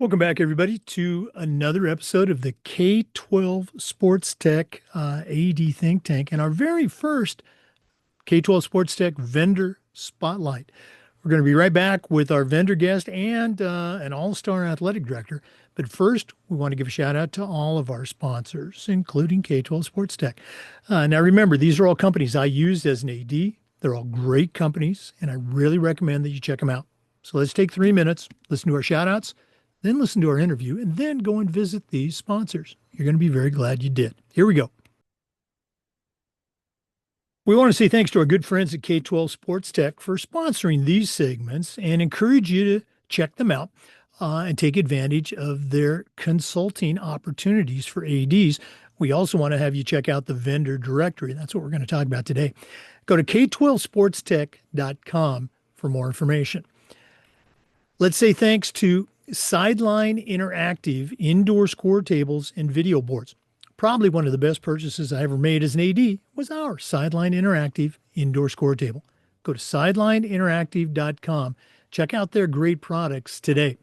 Welcome back, everybody, to another episode of the K12 Sports Tech AD Think Tank and our very first K12 Sports Tech Vendor Spotlight. We're going to be right back with our vendor guest and an all-star athletic director. But first, we want to give a shout out to all of our sponsors, including K12 Sports Tech. Now, remember, these are all companies I used as an AD. They're all great companies, and I really recommend that you check them out. So let's take 3 minutes, listen to our shout outs, then listen to our interview, and then go and visit these sponsors. You're going to be very glad you did. Here we go. We want to say thanks to our good friends at K12 Sports Tech for sponsoring these segments and encourage you to check them out and take advantage of their consulting opportunities for ADs. We also want to have you check out the vendor directory. That's what we're going to talk about today. Go to K12sportstech.com for more information. Let's say thanks to Sideline Interactive indoor score tables and video boards. Probably one of the best purchases I ever made as an AD was our Sideline Interactive indoor score table. Go to sidelineinteractive.com. Check out their great products today.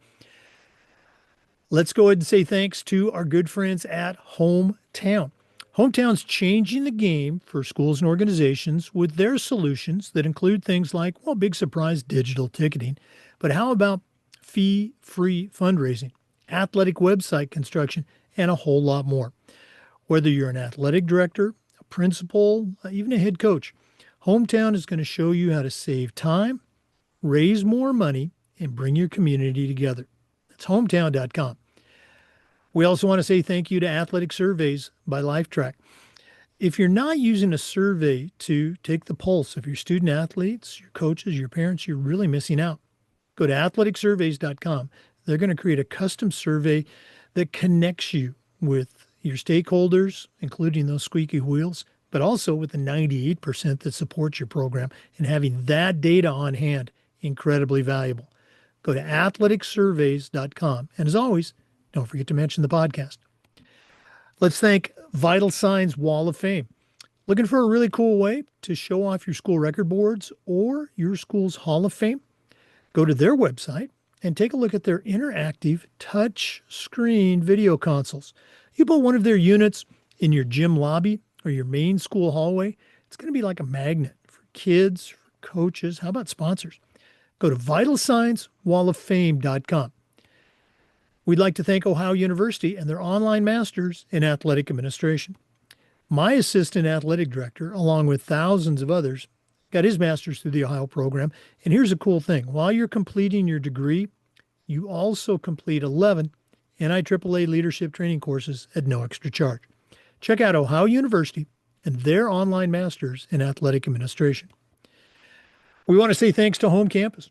Let's go ahead and say thanks to our good friends at Hometown. Hometown's changing the game for schools and organizations with their solutions that include things like, well, big surprise digital ticketing. But how about fee-free fundraising, athletic website construction, and a whole lot more? Whether you're an athletic director, a principal, even a head coach, Hometown is going to show you how to save time, raise more money, and bring your community together. That's hometown.com. We also want to say thank you to Athletic Surveys by LifeTrack. If you're not using a survey to take the pulse of your student athletes, your coaches, your parents, you're really missing out. Go to athleticsurveys.com. They're going to create a custom survey that connects you with your stakeholders, including those squeaky wheels, but also with the 98% that support your program. And having that data on hand, incredibly valuable. Go to athleticsurveys.com. And as always, don't forget to mention the podcast. Let's thank Vital Signs Wall of Fame. Looking for a really cool way to show off your school record boards or your school's Hall of Fame? Go to their website and take a look at their interactive touch screen video consoles. You put one of their units in your gym lobby or your main school hallway, it's going to be like a magnet for kids, for coaches. How about sponsors? Go to vitalsignswalloffame.com. We'd like to thank Ohio University and their online masters in athletic administration. My assistant athletic director, along with thousands of others, got his master's through the Ohio program. And here's a cool thing. While you're completing your degree, you also complete 11 NIAAA leadership training courses at no extra charge. Check out Ohio University and their online masters in athletic administration. We want to say thanks to Home Campus.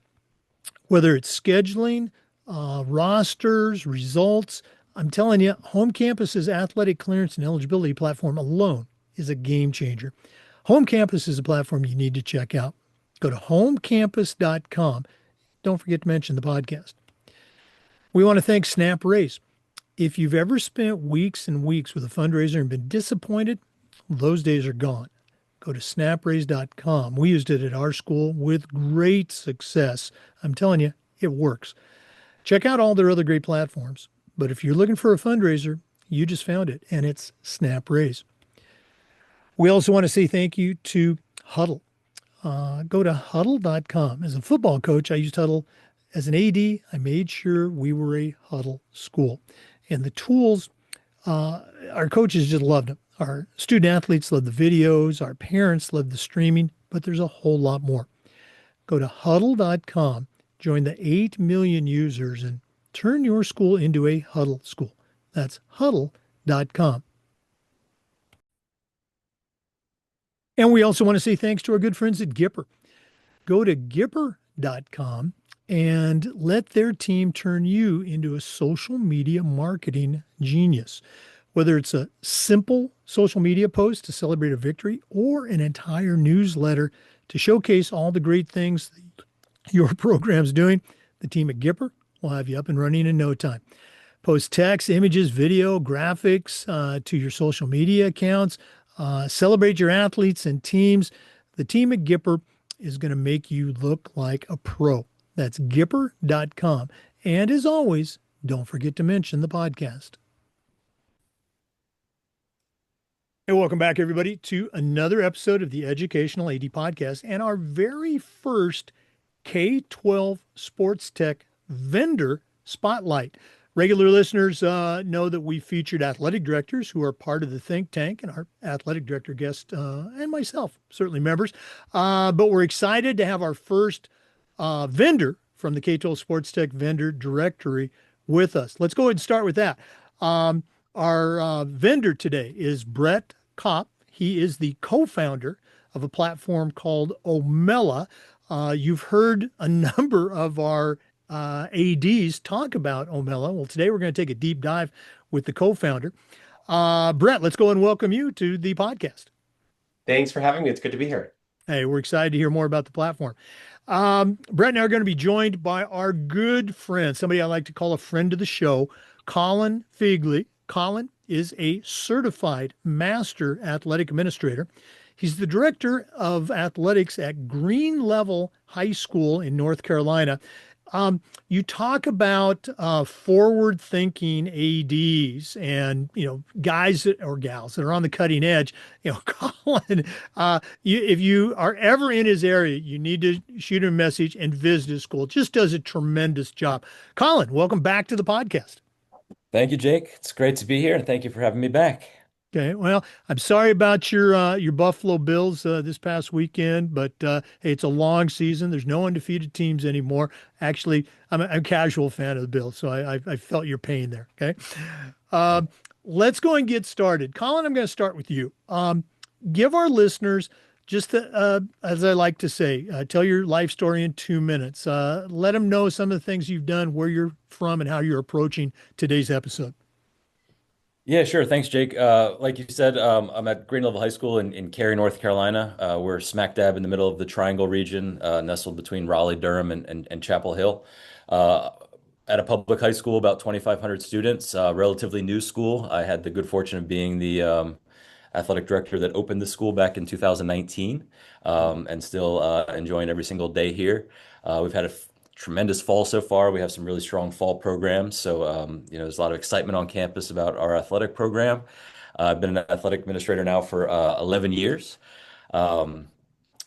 Whether it's scheduling, rosters, results, I'm telling you, Home Campus's athletic clearance and eligibility platform alone is a game changer. Home Campus is a platform you need to check out. Go to homecampus.com. Don't forget to mention the podcast. We want to thank Snap Raise. If you've ever spent weeks and weeks with a fundraiser and been disappointed, those days are gone. Go to snapraise.com. We used it at our school with great success. I'm telling you, it works. Check out all their other great platforms. But if you're looking for a fundraiser, you just found it, and it's Snap Raise. We also want to say thank you to Huddle. Go to huddle.com. As a football coach, I used Huddle. As an AD, I made sure we were a Huddle school. And the tools, our coaches just loved them. Our student athletes loved the videos. Our parents loved the streaming. But there's a whole lot more. Go to huddle.com, join the 8 million users, and turn your school into a Huddle school. That's huddle.com. And we also want to say thanks to our good friends at Gipper. Go to Gipper.com and let their team turn you into a social media marketing genius. Whether it's a simple social media post to celebrate a victory or an entire newsletter to showcase all the great things that your program's doing, the team at Gipper will have you up and running in no time. Post text, images, video, graphics to your social media accounts. Celebrate your athletes and teams. The team at Gipper is going to make you look like a pro. That's Gipper.com. And as always, don't forget to mention the podcast. And welcome back, everybody, to another episode of the Educational AD Podcast and our very first K12 Sports Tech Vendor Spotlight. Regular listeners know that we featured athletic directors who are part of the think tank, and our athletic director guest and myself, certainly members. But we're excited to have our first vendor from the K12 Sports Tech Vendor Directory with us. Let's go ahead and start with that. Our vendor today is Brett Kopf. He is the co-founder of a platform called Omella. You've heard a number of our ADs talk about Omella. Well, today we're going to take a deep dive with the co-founder. Brett, let's go and welcome you to the podcast. Thanks for having me. It's good to be here. Hey, we're excited to hear more about the platform. Brett and I are going to be joined by our good friend, somebody I like to call a friend of the show, Colin Fegeley. Colin is a certified master athletic administrator. He's the director of athletics at Green Level High School in North Carolina. You talk about forward-thinking ADs and guys or gals that are on the cutting edge. Colin, if you are ever in his area, you need to shoot him a message and visit his school. Just does a tremendous job. Colin, welcome back to the podcast. Thank you, Jake. It's great to be here, and thank you for having me back. Okay, well, I'm sorry about your Buffalo Bills this past weekend, but hey, it's a long season. There's no undefeated teams anymore. Actually, I'm a casual fan of the Bills, so I felt your pain there. Okay, let's go and get started. Colin, I'm going to start with you. Give our listeners just as I like to say, tell your life story in 2 minutes. Let them know some of the things you've done, where you're from, and how you're approaching today's episode. Yeah, sure. Thanks, Jake. Like you said, I'm at Green Level High School in Cary, North Carolina. We're smack dab in the middle of the Triangle region, nestled between Raleigh, Durham, and Chapel Hill. Uh, at a public high school, about 2,500 students, relatively new school. I had the good fortune of being the athletic director that opened the school back in 2019, and still enjoying every single day here. We've had a tremendous fall so far. We have some really strong fall programs. So, there's a lot of excitement on campus about our athletic program. I've been an athletic administrator now for 11 years,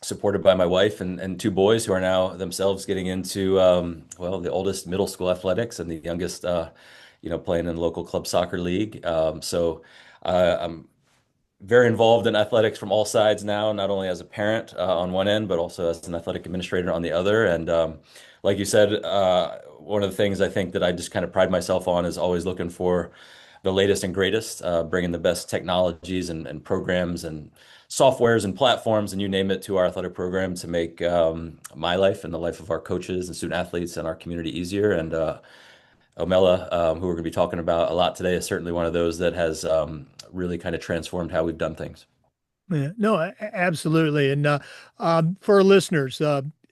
supported by my wife and two boys who are now themselves getting into, the oldest middle school athletics and the youngest, playing in the local club soccer league. I'm very involved in athletics from all sides now, not only as a parent on one end, but also as an athletic administrator on the other. And like you said, one of the things I think that I just kind of pride myself on is always looking for the latest and greatest, bringing the best technologies and programs and softwares and platforms and you name it to our athletic program to make my life and the life of our coaches and student athletes and our community easier. And Omella, who we're going to be talking about a lot today, is certainly one of those that has really kind of transformed how we've done things. Yeah, no, absolutely. And for our listeners,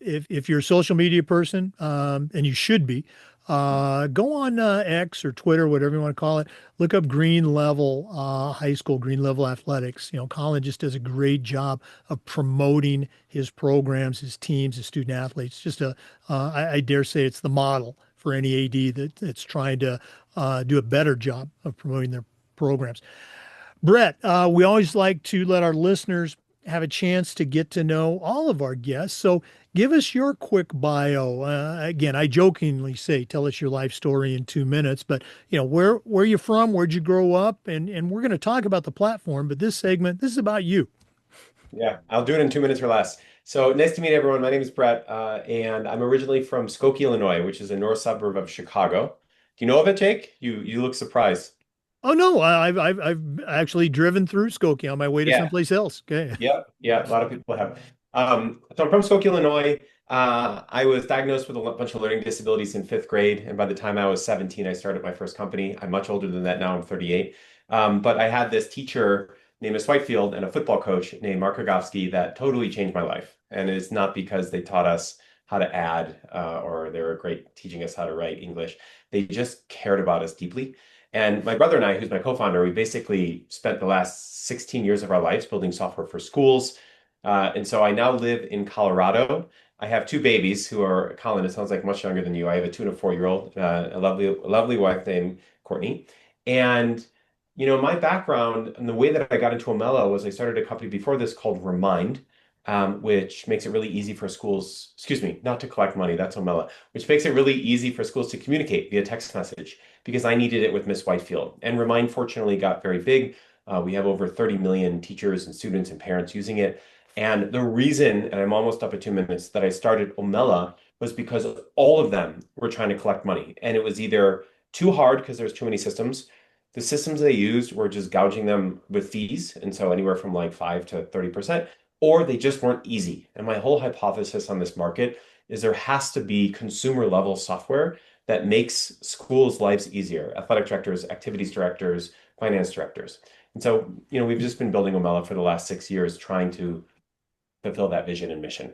if you're a social media person, and you should be, go on X or Twitter, whatever you want to call it. Look up Green Level High School, Green Level Athletics. Colin just does a great job of promoting his programs, his teams, his student athletes. I dare say it's the model for any AD that's trying to do a better job of promoting their programs. Brett, we always like to let our listeners have a chance to get to know all of our guests. So give us your quick bio. Again, I jokingly say, tell us your life story in 2 minutes, but where you from? Where'd you grow up? And we're going to talk about the platform, but this segment, this is about you. Yeah, I'll do it in 2 minutes or less. So nice to meet everyone. My name is Brett, and I'm originally from Skokie, Illinois, which is a north suburb of Chicago. Do you know of it, Jake? You look surprised. Oh no, I've actually driven through Skokie on my way to Yeah. someplace else. Okay. Yeah, a lot of people have. So I'm from Skokie, Illinois. I was diagnosed with a bunch of learning disabilities in fifth grade, and by the time I was 17, I started my first company. I'm much older than that now. I'm 38. But I had this teacher named Miss Whitefield and a football coach named Mark Rogowski that totally changed my life. And it's not because they taught us how to add or they were great teaching us how to write English. They just cared about us deeply. And my brother and I, who's my co-founder, we basically spent the last 16 years of our lives building software for schools. And so I now live in Colorado. I have two babies who are, Colin, it sounds like much younger than you. I have a 2 and a 4 year old, a lovely wife named Courtney. And, my background and the way that I got into Omella was I started a company before this called Remind, which makes it really easy for schools, excuse me, not to collect money, that's Omella, which makes it really easy for schools to communicate via text message because I needed it with Miss Whitefield. And Remind fortunately got very big. We have over 30 million teachers and students and parents using it. And the reason, and I'm almost up at 2 minutes, that I started Omella was because all of them were trying to collect money. And it was either too hard because there's too many systems. The systems they used were just gouging them with fees. And so anywhere from like 5 to 30%, or they just weren't easy. And my whole hypothesis on this market is there has to be consumer level software that makes schools' lives easier, athletic directors, activities directors, finance directors. And so, we've just been building Omella for the last 6 years, trying to fulfill that vision and mission.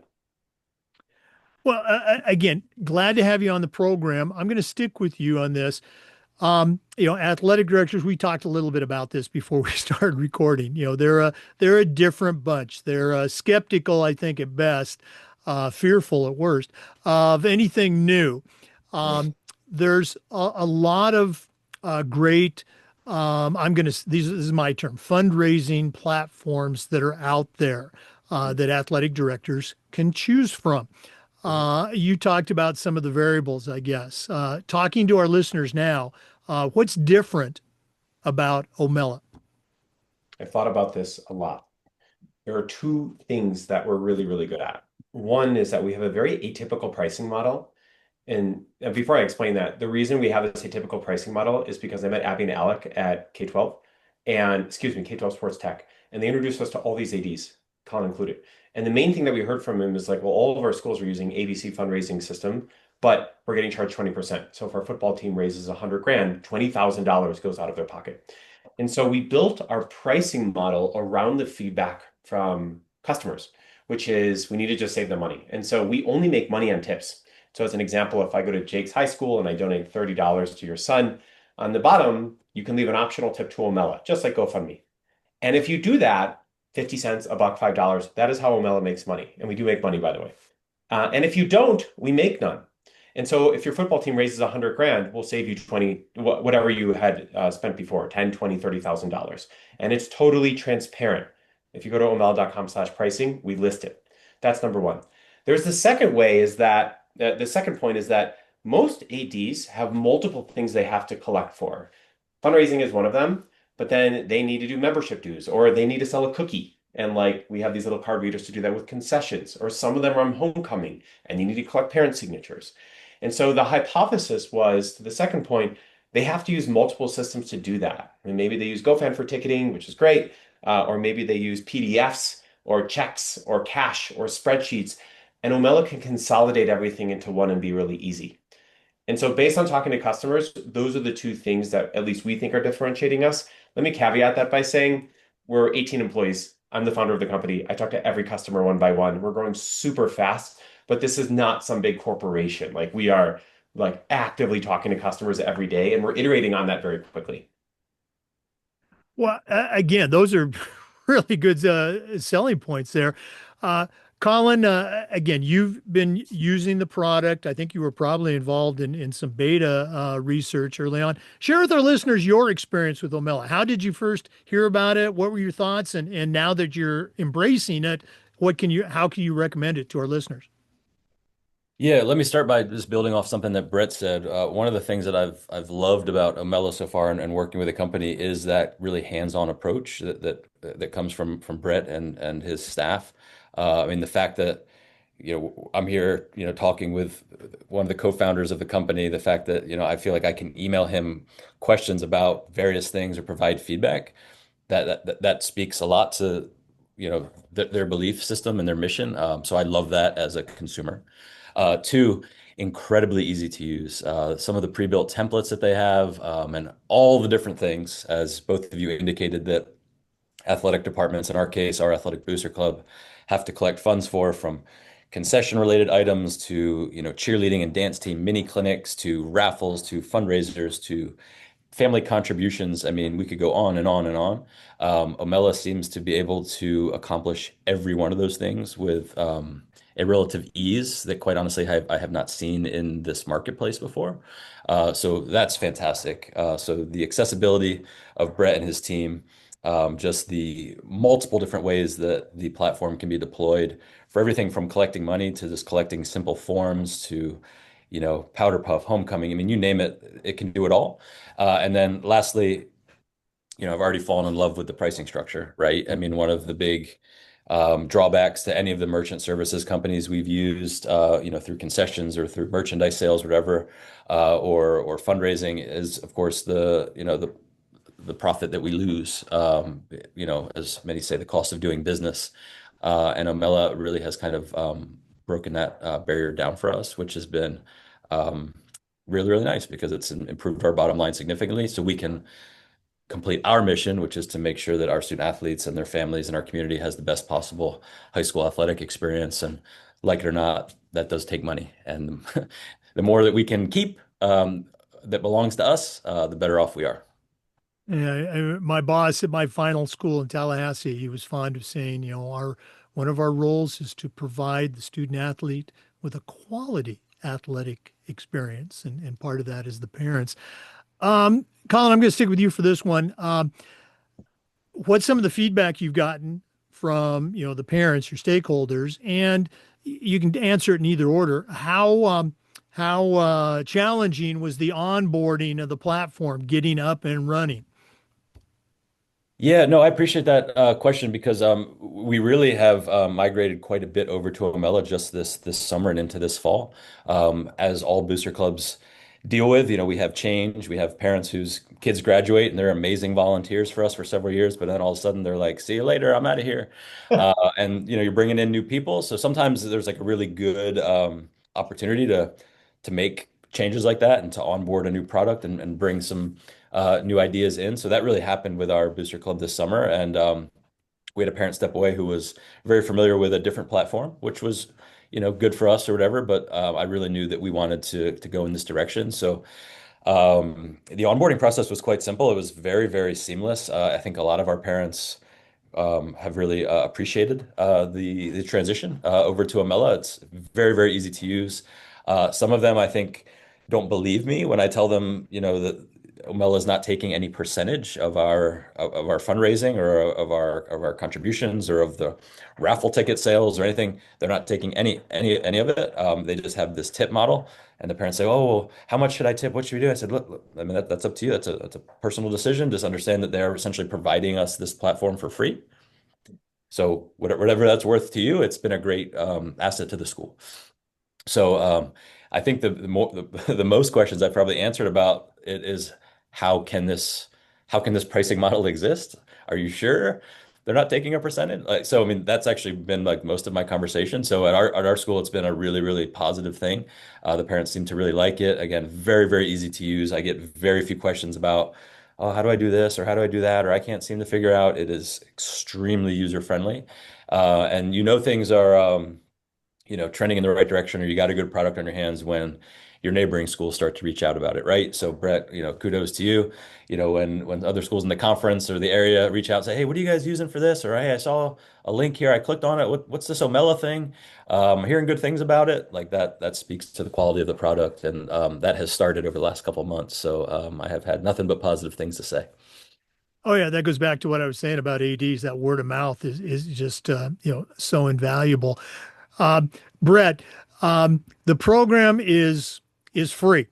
Well, again, glad to have you on the program. I'm going to stick with you on this. Athletic directors, we talked a little bit about this before we started recording. They're a different bunch. They're skeptical, I think, at best, fearful at worst, of anything new. There's a lot of great, this is my term, fundraising platforms that are out there that athletic directors can choose from. You talked about some of the variables, I guess. Talking to our listeners now, what's different about Omella? I thought about this a lot. There are two things that we're really, really good at. One is that we have a very atypical pricing model. And before I explain that, the reason we have this atypical pricing model is because I met Abby and Alec at K12 and, excuse me, K12 Sports Tech, and they introduced us to all these ADs, Colin included. And the main thing that we heard from him is like, well, all of our schools are using ABC fundraising system, but we're getting charged 20%. So if our football team raises 100 grand, $20,000 goes out of their pocket. And so we built our pricing model around the feedback from customers, which is we need to just save them money. And so we only make money on tips. So as an example, if I go to Jake's high school and I donate $30 to your son, on the bottom, you can leave an optional tip to Omella, just like GoFundMe. And if you do that, 50 cents, a buck, $5, that is how Omella makes money. And we do make money, by the way. And if you don't, we make none. And so if your football team raises 100 grand, we'll save you 20, whatever you had spent before, 10, 20, $30,000. And it's totally transparent. If you go to omella.com/pricing, we list it. That's number one. There's the second way is that the second point is that most ADs have multiple things they have to collect for. Fundraising is one of them, but then they need to do membership dues or they need to sell a cookie. And like we have these little card readers to do that with concessions, or some of them are on homecoming and you need to collect parent signatures. And so the hypothesis was, to the second point, they have to use multiple systems to do that. And maybe they use GoFan for ticketing, which is great, or maybe they use PDFs or checks or cash or spreadsheets. And Omella can consolidate everything into one and be really easy. And so based on talking to customers, those are the two things that at least we think are differentiating us. Let me caveat that by saying we're 18 employees. I'm the founder of the company. I talk to every customer one by one. We're growing super fast, but this is not some big corporation. Like we are like actively talking to customers every day and we're iterating on that very quickly. Well, again, those are really good selling points there. Colin, again, you've been using the product. I think you were probably involved in some beta research early on. Share with our listeners your experience with Omella. How did you first hear about it? What were your thoughts? And now that you're embracing it, how can you recommend it to our listeners? Yeah, let me start by just building off something that Brett said. One of the things that I've loved about Omella so far and working with the company is that really hands-on approach that comes from Brett and his staff. I mean, the fact that I'm here talking with one of the co-founders of the company, the fact that I feel like I can email him questions about various things or provide feedback, that speaks a lot to their belief system and their mission. So I love that as a consumer. Two, incredibly easy to use. Some of the pre-built templates that they have, and all the different things, as both of you indicated, that athletic departments, in our case, our athletic booster club, have to collect funds for, from concession related items to cheerleading and dance team mini clinics to raffles to fundraisers to family contributions. I mean, we could go on and on and on. Omella seems to be able to accomplish every one of those things with a relative ease that quite honestly I have not seen in this marketplace before. So that's fantastic. So the accessibility of Brett and his team, just the multiple different ways that the platform can be deployed for everything from collecting money to just collecting simple forms to, powder puff, homecoming. I mean, you name it, it can do it all. And then lastly, I've already fallen in love with the pricing structure, right? I mean, one of the big drawbacks to any of the merchant services companies we've used, through concessions or through merchandise sales, whatever, or fundraising is, of course, the profit that we lose. As many say, the cost of doing business. And Omella really has kind of broken that barrier down for us, which has been um, really, really nice because it's improved our bottom line significantly. So we can complete our mission, which is to make sure that our student athletes and their families and our community has the best possible high school athletic experience. And like it or not, that does take money. And the more that we can keep that belongs to us, the better off we are. Yeah, my boss at my final school in Tallahassee, he was fond of saying, our one of our roles is to provide the student athlete with a quality athletic experience, and part of that is the parents. Colin, I'm going to stick with you for this one. What's some of the feedback you've gotten from, the parents, your stakeholders, and you can answer it in either order. How challenging was the onboarding of the platform, getting up and running? Yeah, no, I appreciate that question because we really have migrated quite a bit over to Omella just this summer and into this fall. As all booster clubs deal with, we have change. We have parents whose kids graduate and they're amazing volunteers for us for several years, but then all of a sudden they're like, "See you later, I'm out of here." And you're bringing in new people, so sometimes there's like a really good opportunity to make changes like that and to onboard a new product and bring some new ideas in. So that really happened with our booster club this summer. And we had a parent step away who was very familiar with a different platform, which was, good for us or whatever. But I really knew that we wanted to go in this direction. So the onboarding process was quite simple. It was very, very seamless. I think a lot of our parents have really appreciated the transition over to Omella. It's very, very easy to use. Some of them, I think, don't believe me when I tell them, that Omella is not taking any percentage of our fundraising or of our contributions or of the raffle ticket sales or anything. They're not taking any of it. They just have this tip model, and the parents say, "Oh, well, how much should I tip? What should we do?" I said, "Look, I mean that's up to you. That's a personal decision. Just understand that they're essentially providing us this platform for free. So whatever that's worth to you, it's been a great asset to the school." So I think the most questions I've probably answered about it is how can this how can this pricing model exist? Are you sure they're not taking a percentage? Like, so I mean that's actually been like most of my conversation. So at our school, it's been a really really positive thing. The parents seem to really like it. Again, very very easy to use. I get very few questions about, oh, how do I do this or how do I do that or I can't seem to figure out. It is extremely user friendly, and things are. Trending in the right direction or you got a good product on your hands when your neighboring schools start to reach out about it, right? So Brett, kudos to you. When other schools in the conference or the area reach out and say, "Hey, what are you guys using for this?" Or, "Hey, I saw a link here. I clicked on it. What's this Omella thing? I'm hearing good things about it." Like that speaks to the quality of the product. And that has started over the last couple of months. So I have had nothing but positive things to say. Oh yeah, that goes back to what I was saying about ADs. That word of mouth is just so invaluable. Um, Brett, the program is free.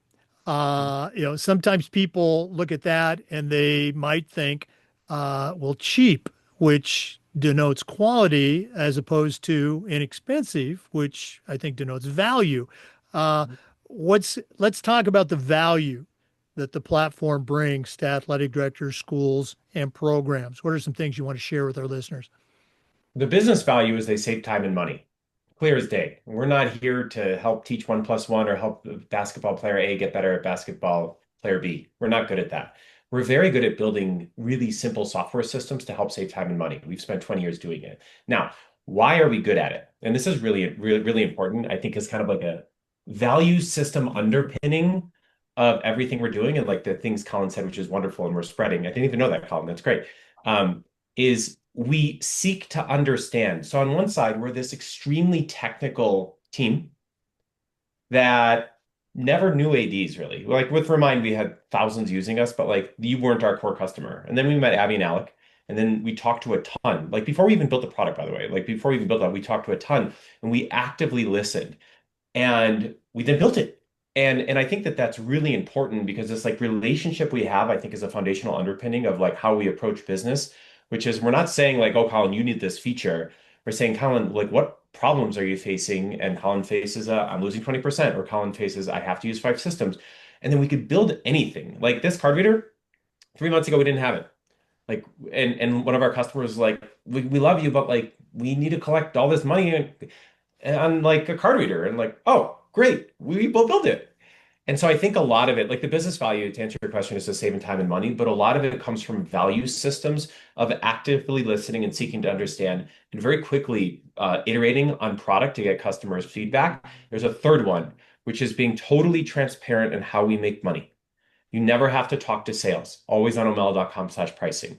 Sometimes people look at that and they might think, well, cheap, which denotes quality, as opposed to inexpensive, which I think denotes value. Uh, let's talk about the value that the platform brings to athletic directors, schools, and programs. What are some things you want to share with our listeners? The business value is they save time and money. Clear as day. We're not here to help teach 1+1 or help basketball player A get better at basketball player B. We're not good at that. We're very good at building really simple software systems to help save time and money. We've spent 20 years doing it. Now, why are we good at it? And this is really, really, really important. I think is kind of like a value system underpinning of everything we're doing and like the things Colin said, which is wonderful and we're spreading. I didn't even know that, Colin. That's great. Is we seek to understand. So on one side, we're this extremely technical team that never knew ADs really. Like with Remind, we had thousands using us, but like you weren't our core customer. And then we met Abby and Alec, and then we talked to a ton. Like before we even built the product, by the way, like before we even built that, we talked to a ton and we actively listened and we then built it. And I think that that's really important because this like relationship we have, I think, is a foundational underpinning of like how we approach business, which is we're not saying like, oh, Colin, you need this feature. We're saying, Colin, like, what problems are you facing? And Colin faces, I'm losing 20%, or Colin faces, I have to use 5 systems. And then we could build anything. Like this card reader, 3 months ago, we didn't have it. Like, and one of our customers was like, we love you, but like, we need to collect all this money on like a card reader. And like, oh, great, we will build it. And so I think a lot of it, like the business value, to answer your question, is to saving time and money, but a lot of it comes from value systems of actively listening and seeking to understand and very quickly iterating on product to get customers' feedback. There's a third one, which is being totally transparent in how we make money. You never have to talk to sales, always on omella.com/pricing.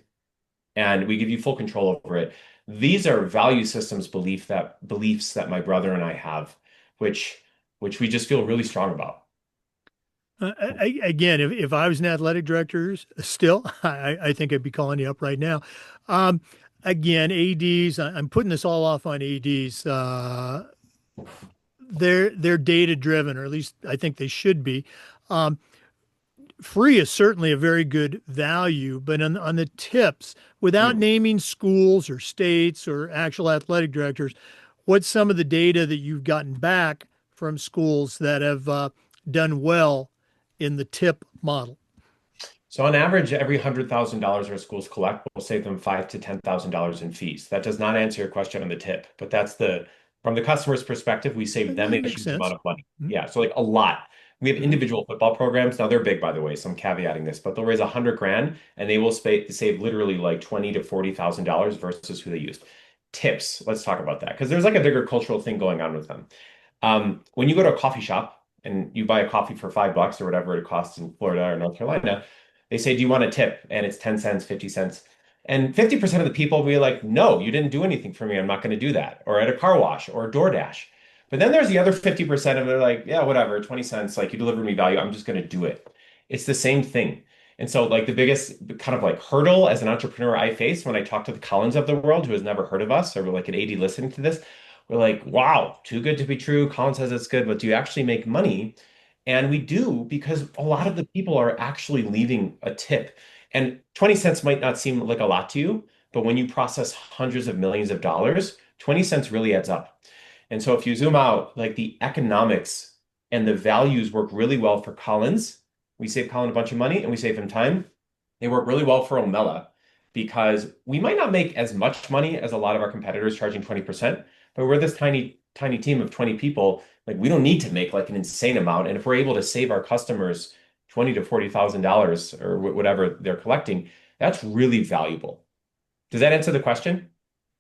And we give you full control over it. These are value systems beliefs that my brother and I have, which we just feel really strong about. Again, if I was an athletic director still, I think I'd be calling you up right now. Um, Again, ADs, I'm putting this all off on ADs. They're data driven, or at least I think they should be. Um, Free is certainly a very good value, but on the tips, without Mm. naming schools or states or actual athletic directors, what's some of the data that you've gotten back from schools that have done well in the tip model? So on average, every $100,000 our schools collect will save them five to $10,000 in fees. That does not answer your question on the tip, but that's from the customer's perspective, we save them a That makes huge amount sense. of money. Mhm. Yeah, so like a lot. We have Mhm. individual football programs. Now they're big, by the way, so I'm caveating this, but they'll raise 100 grand and they will save literally like 20 to $40,000 versus who they used. Tips, let's talk about that because there's like a bigger cultural thing going on with them. When you go to a coffee shop and you buy a coffee for $5 or whatever it costs in Florida or North Carolina, they say, do you want a tip? And it's 10 cents, 50 cents. And 50% of the people will be like, no, you didn't do anything for me. I'm not going to do that. Or at a car wash or a DoorDash. But then there's the other 50% of it, like, yeah, whatever, 20 cents, like you delivered me value. I'm just going to do it. It's the same thing. And so, like, the biggest kind of like hurdle as an entrepreneur I face when I talk to the Collins of the world who has never heard of us, or like an AD listening to this, we're like, wow, too good to be true. Colin says it's good, but do you actually make money? And we do because a lot of the people are actually leaving a tip. And 20 cents might not seem like a lot to you, but when you process hundreds of millions of dollars, 20 cents really adds up. And so if you zoom out, like the economics and the values work really well for Collins. We save Colin a bunch of money and we save him time. They work really well for Omella because we might not make as much money as a lot of our competitors charging 20%, but we're this tiny, tiny team of 20 people. Like we don't need to make like an insane amount. And if we're able to save our customers 20 to $40,000 or whatever they're collecting, that's really valuable. Does that answer the question?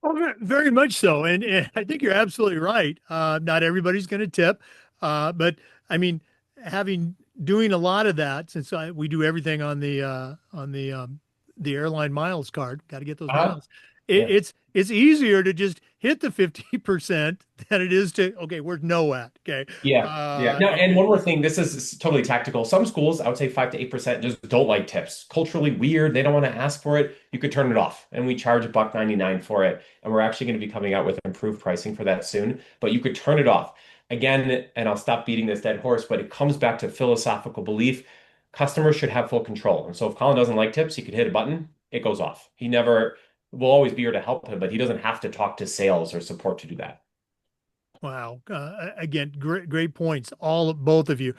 Oh, very much so. And I think you're absolutely right. Not everybody's going to tip. But I mean, having doing a lot of that since we do everything on the airline miles card, got to get those Uh-huh. miles. Yeah. It's easier to just hit the 50% than it is to, okay, where's no at? Okay. Yeah. Yeah. No, and And one more thing, this is totally tactical. Some schools, I would say 5 to 8% just don't like tips. Culturally weird. They don't want to ask for it. You could turn it off. And we charge $1.99 for it. And we're actually going to be coming out with improved pricing for that soon. But you could turn it off. Again, and I'll stop beating this dead horse, but it comes back to philosophical belief. Customers should have full control. And so if Colin doesn't like tips, he could hit a button, it goes off. He never will always be here to help him, but he doesn't have to talk to sales or support to do that. wow. Again, great points, both of you.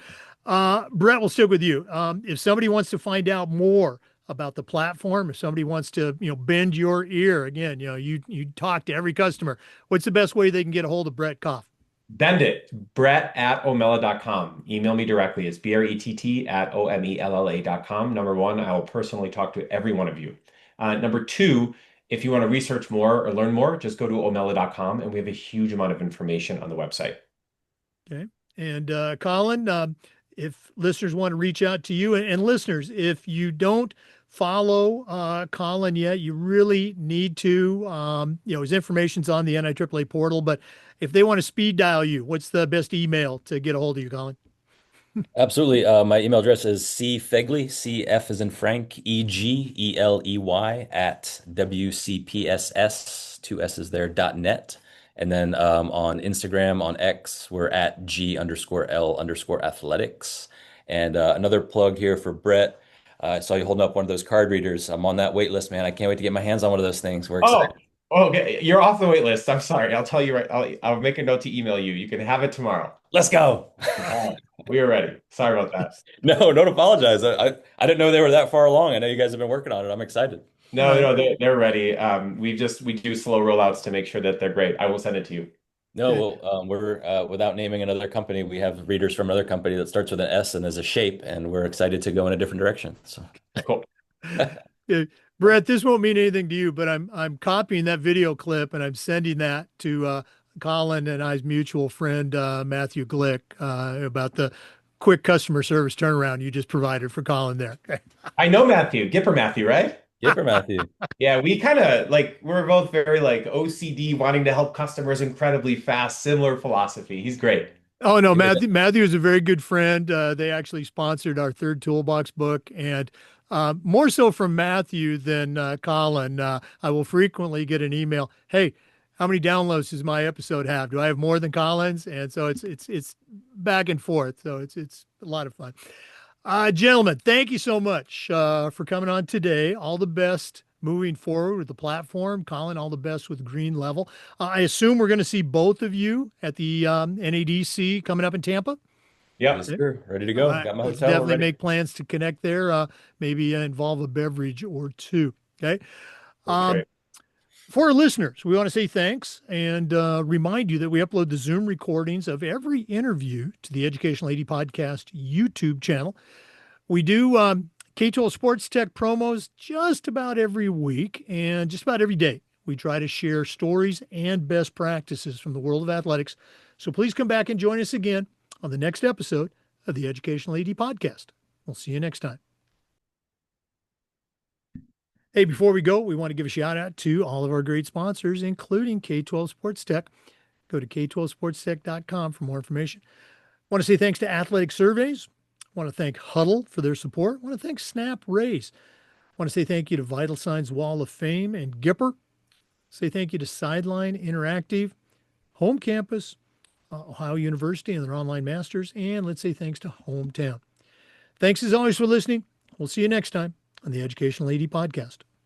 Brett, we'll stick with you. If somebody wants to find out more about the platform, if somebody wants to, bend your ear again, you talk to every customer. What's the best way they can get a hold of Brett Kopf? Bend it. Brett@omella.com. Email me directly. It's brett@omella.com. Number one, I will personally talk to every one of you. Number two, if you want to research more or learn more, just go to omella.com and we have a huge amount of information on the website. Okay. And Colin, if listeners want to reach out to you, and listeners, if you don't follow Colin yet, you really need to. His information's on the NIAAA portal, but if they want to speed dial you, what's the best email to get a hold of you, Colin? Absolutely. My email address is cfegley, CF as in Frank, EGELEY at WCPSS, two S's there, .net. And then on Instagram, on X, we're at G_L_athletics. And another plug here for Brett. I saw you holding up one of those card readers. I'm on that wait list, man. I can't wait to get my hands on one of those things. We're excited. Okay. You're off the wait list. I'm sorry. I'll tell you right. I'll make a note to email you. You can have it tomorrow. Let's go. All right. We are ready. Sorry about that. No, don't apologize. I didn't know they were that far along. I know you guys have been working on it. I'm excited. No, they're ready. We do slow rollouts to make sure that they're great. I will send it to you. No, well, we're without naming another company, we have readers from another company that starts with an S and is a shape, and we're excited to go in a different direction. So Cool. Brett, this won't mean anything to you, but I'm copying that video clip and I'm sending that to Colin and I's mutual friend Matthew Glick about the quick customer service turnaround you just provided for Colin there. I know Matthew, Gipper Matthew, right? Gipper Matthew. Yeah, we kind of we're both very OCD, wanting to help customers incredibly fast, similar philosophy. He's great. Oh no, Matthew is a very good friend. They actually sponsored our third toolbox book, and more so from Matthew than Colin. I will frequently get an email, "Hey, how many downloads does my episode have? Do I have more than Colin's?" And so it's back and forth. So it's a lot of fun. Gentlemen, thank you so much for coming on today. All the best moving forward with the platform. Colin, all the best with Green Level. I assume we're going to see both of you at the NADC coming up in Tampa. Yeah. Yes, sir. Ready to go. Got my hotel Definitely ready. make plans to connect there. Maybe involve a beverage or two. Okay. Great. For our listeners, we want to say thanks and remind you that we upload the Zoom recordings of every interview to the Educational AD Podcast YouTube channel. We do K12 Sports Tech promos just about every week and just about every day. We try to share stories and best practices from the world of athletics. So please come back and join us again on the next episode of the Educational AD Podcast. We'll see you next time. Hey, before we go, we want to give a shout out to all of our great sponsors, including K12 Sports Tech. Go to K12sportstech.com for more information. Want to say thanks to Athletic Surveys. Want to thank Huddle for their support. Want to thank Snap Race. Want to say thank you to Vital Signs Wall of Fame and Gipper. Say thank you to Sideline Interactive, Home Campus, Ohio University and their online masters. And let's say thanks to Hometown. Thanks as always for listening. We'll see you next time on the Educational AD Podcast.